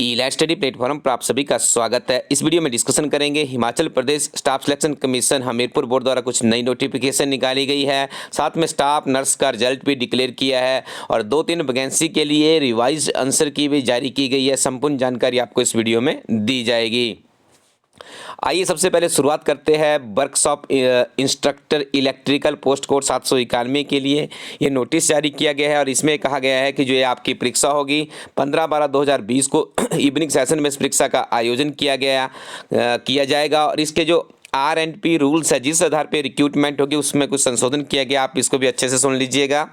ई-लैट study platform पर आप सभी का स्वागत है। इस वीडियो में डिस्कशन करेंगे Himachal Pradesh staff selection commission Hamirpur board द्वारा कुछ नई नोटिफिकेशन निकाली गई है। साथ में स्टाफ नर्स का रिजल्ट भी डिक्लेयर किया है और 2-3 वैकेंसी के लिए रिवाइज आंसर की भी जारी की गई है। संपूर्ण जानकारी आपको इस वीडियो में दी जाएगी। आइए सबसे पहले शुरुआत करते हैं workshop instructor electrical post code 791 के लिए ये नोटिस जारी किया गया है और इसमें कहा गया है कि जो ये आपकी परीक्षा होगी 15/12/2020 को इवनिंग सेशन में इस परीक्षा का आयोजन किया जाएगा और इसके जो R&P रूल्स है जिस आधार पे रिक्रूटमेंट होगी उसमें कुछ संशोधन किया गया। आप इसको भी अच्छे से सुन लीजिएगा।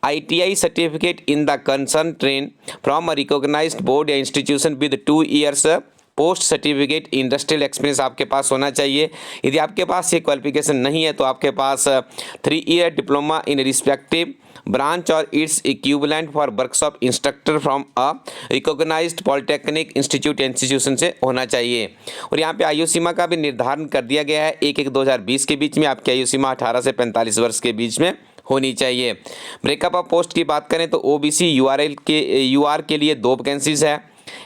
ITI certificate in the concern train from a recognised board या institution with 2 years post certificate industrial experience आपके पास होना चाहिए। यदि आपके पास ये क्वालिफिकेशन नहीं है तो आपके पास 3 year diploma in respective branch और its equivalent for workshop instructor from a recognised polytechnic institution से होना चाहिए। और यहाँ पे आयु सीमा का भी निर्धारण कर दिया गया है। 1/1/2020 के बीच में आपकी आयु सीमा 18 से 45 वर्ष के बीच में होनी चाहिए। ब्रेकअप ऑफ पोस्ट की बात करें तो OBC UR के लिए 2 वैकेंसीज है,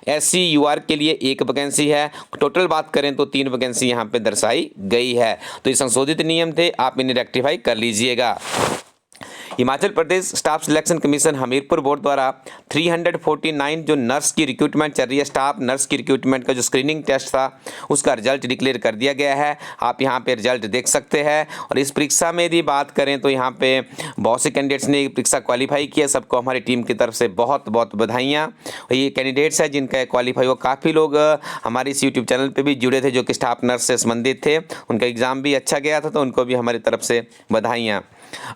SC UR के लिए 1 वैकेंसी है। टोटल बात करें तो 3 वैकेंसी यहाँ पे दर्शाई गई है। तो ये संशोधित नियम थे, आप इन्हें रेक्टिफाई कर लीजिएगा। Himachal Pradesh staff selection commission Hamirpur board द्वारा 349 जो नर्स की रिक्रूटमेंट चल रही है, स्टाफ नर्स की रिक्रूटमेंट का जो स्क्रीनिंग टेस्ट था उसका रिजल्ट डिक्लेयर कर दिया गया है। आप यहां पे रिजल्ट देख सकते हैं। और इस परीक्षा में यदि बात करें तो यहां पे बहुत से कैंडिडेट्स ने परीक्षा क्वालिफाई किया। सबको हमारी टीम की तरफ से बहुत बहुत बधाइयाँ। ये कैंडिडेट्स हैं जिनका क्वालिफाई हुआ। काफ़ी लोग हमारे इस यूट्यूब चैनल पर भी जुड़े थे जो कि स्टाफ नर्स से संबंधित थे, उनका एग्ज़ाम भी अच्छा गया था, तो उनको भी हमारी तरफ से बधाइयाँ।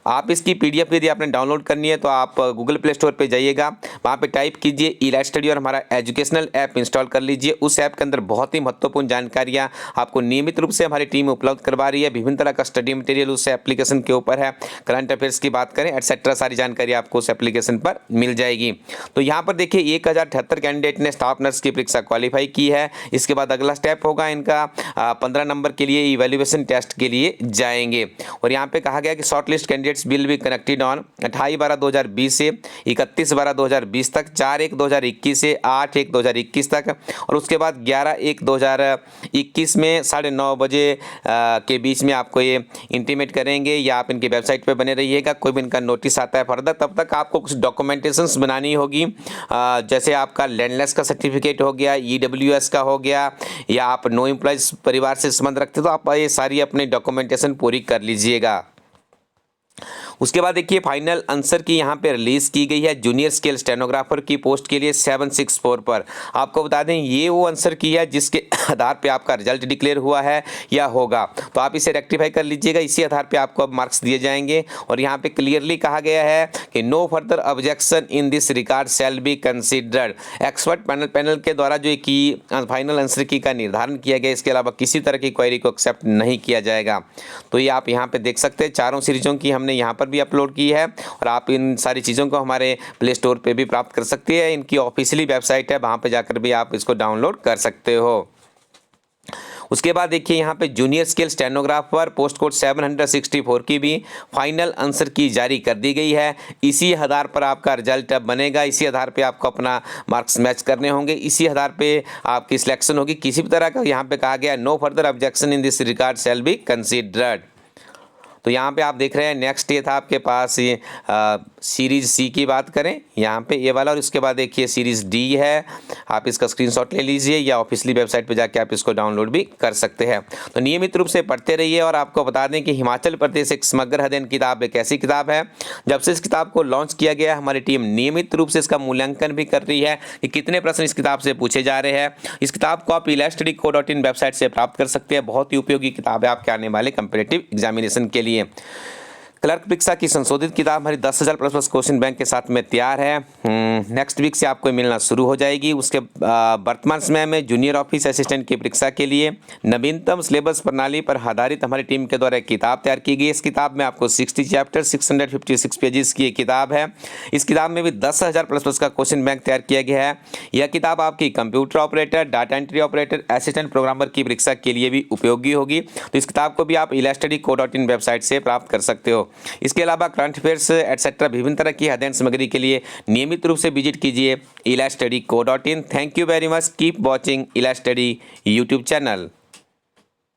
आप इसकी PDF यदि आपने डाउनलोड करनी है तो आप गूगल प्ले स्टोर पे जाइएगा, वहाँ पे टाइप कीजिए ई-लैट स्टडी और हमारा एजुकेशनल ऐप इंस्टॉल कर लीजिए। उस ऐप के अंदर बहुत ही महत्वपूर्ण जानकारियाँ आपको नियमित रूप से हमारी टीम उपलब्ध करवा रही है। विभिन्न तरह का स्टडी मटेरियल उस एप्लीकेशन के ऊपर है। करंट अफेयर्स की बात करें एटसेट्रा, सारी जानकारी आपको उस एप्लीकेशन पर मिल जाएगी। तो यहाँ पर देखिए 1078 कैंडिडेट ने स्टाफ नर्स की परीक्षा क्वालिफाई की है। इसके बाद अगला स्टेप होगा इनका 15 नंबर के लिए इवैल्यूएशन टेस्ट के लिए जाएंगे। और यहाँ पे कहा गया कि short list candidates will be connected on 28/12/2020 से 31/12/2020 तक, 4/1/2021 से 8/1/2021 तक और उसके बाद 11/1/2021 में 9:30 बजे के बीच में आपको ये इंटीमेट करेंगे या आप इनकी वेबसाइट पे बने रहिएगा। कोई भी इनका नोटिस आता है फर्दर, तब तक आपको कुछ डॉक्यूमेंटेशंस बनानी होगी, जैसे आपका लैंडलेस का सर्टिफिकेट हो गया, EWS का हो गया, या आप नो एम्प्लॉयज परिवार से संबंध रखते तो आप ये सारी अपनी डॉक्यूमेंटेशन पूरी कर लीजिएगा। उसके बाद देखिए फाइनल आंसर की यहाँ पे रिलीज की गई है जूनियर स्केल स्टेनोग्राफर की पोस्ट के लिए 764 पर। आपको बता दें ये वो आंसर की है जिसके आधार पे आपका रिजल्ट डिक्लेयर हुआ है या होगा, तो आप इसे रेक्टिफाई कर लीजिएगा। इसी आधार पे आपको अब मार्क्स दिए जाएंगे। और यहाँ पे क्लियरली कहा गया है कि no further objection in this regard shall be considered. Expert panel के द्वारा जो की फाइनल आंसर की का निर्धारण किया गया, इसके अलावा किसी तरह की क्वेरी को एक्सेप्ट नहीं किया जाएगा। तो ये आप यहाँ पे देख सकते हैं, चारों सीरीजों की हमने यहाँ पर भी अपलोड की है और आप इन सारी चीज़ों को हमारे प्ले स्टोर पे भी प्राप्त कर सकते हैं। इनकी ऑफिशियली वेबसाइट है, वहाँ पे जाकर भी आप इसको डाउनलोड कर सकते हो। उसके बाद देखिए यहाँ पे junior scale stenographer post code 764 की भी फाइनल आंसर की जारी कर दी गई है। इसी आधार पर आपका रिजल्ट अब बनेगा, इसी आधार पे आपको अपना मार्क्स मैच करने होंगे, इसी आधार पे आपकी सिलेक्शन होगी। किसी भी तरह का यहाँ पे कहा गया no further objection in this regard shall be considered. तो यहाँ पे आप देख रहे हैं नेक्स्ट ये था आपके पास ये सीरीज़ C की बात करें यहाँ पे ये वाला, और इसके बाद देखिए सीरीज़ D है। आप इसका स्क्रीनशॉट ले लीजिए या ऑफिशियली वेबसाइट पे जाके आप इसको डाउनलोड भी कर सकते हैं। तो नियमित रूप से पढ़ते रहिए। और आपको बता दें कि हिमाचल प्रदेश एक समग्र अध्ययन किताब एक ऐसी किताब है, जब से इस किताब को लॉन्च किया गया हमारी टीम नियमित रूप से इसका मूल्यांकन भी कर रही है कि कितने प्रश्न इस किताब से पूछे जा रहे हैं। इस किताब को आप elatstudyco.in वेबसाइट से प्राप्त कर सकते हैं। बहुत ही उपयोगी किताब है आपके आने वाले कंपीटेटिव एग्जामिनेशन के लिए। क्लर्क परीक्षा की संशोधित किताब हमारी 10,000 प्लस क्वेश्चन बैंक के साथ में तैयार है। नेक्स्ट वीक से आपको मिलना शुरू हो जाएगी। उसके वर्तमान समय में जूनियर ऑफिस असिस्टेंट की परीक्षा के लिए नवीनतम सिलेबस प्रणाली पर आधारित हमारी टीम के द्वारा एक किताब तैयार की गई। इस किताब में आपको 60 चैप्टर 656 पेजेस की एक किताब है। इस किताब में भी 10,000 प्लस का क्वेश्चन बैंक तैयार किया गया है। यह किताब आपकी computer operator, data entry operator, assistant programmer की परीक्षा के लिए भी उपयोगी होगी। तो इस किताब को भी आप elatstudyco.in वेबसाइट से प्राप्त कर सकते हो। इसके अलावा करंट अफेयर्स एटसेट्रा विभिन्न तरह की अध्ययन सामग्री के लिए नियमित रूप से विजिट कीजिए ilastudy.co.in। Thank you very much, keep watching इला स्टडी यूट्यूब चैनल।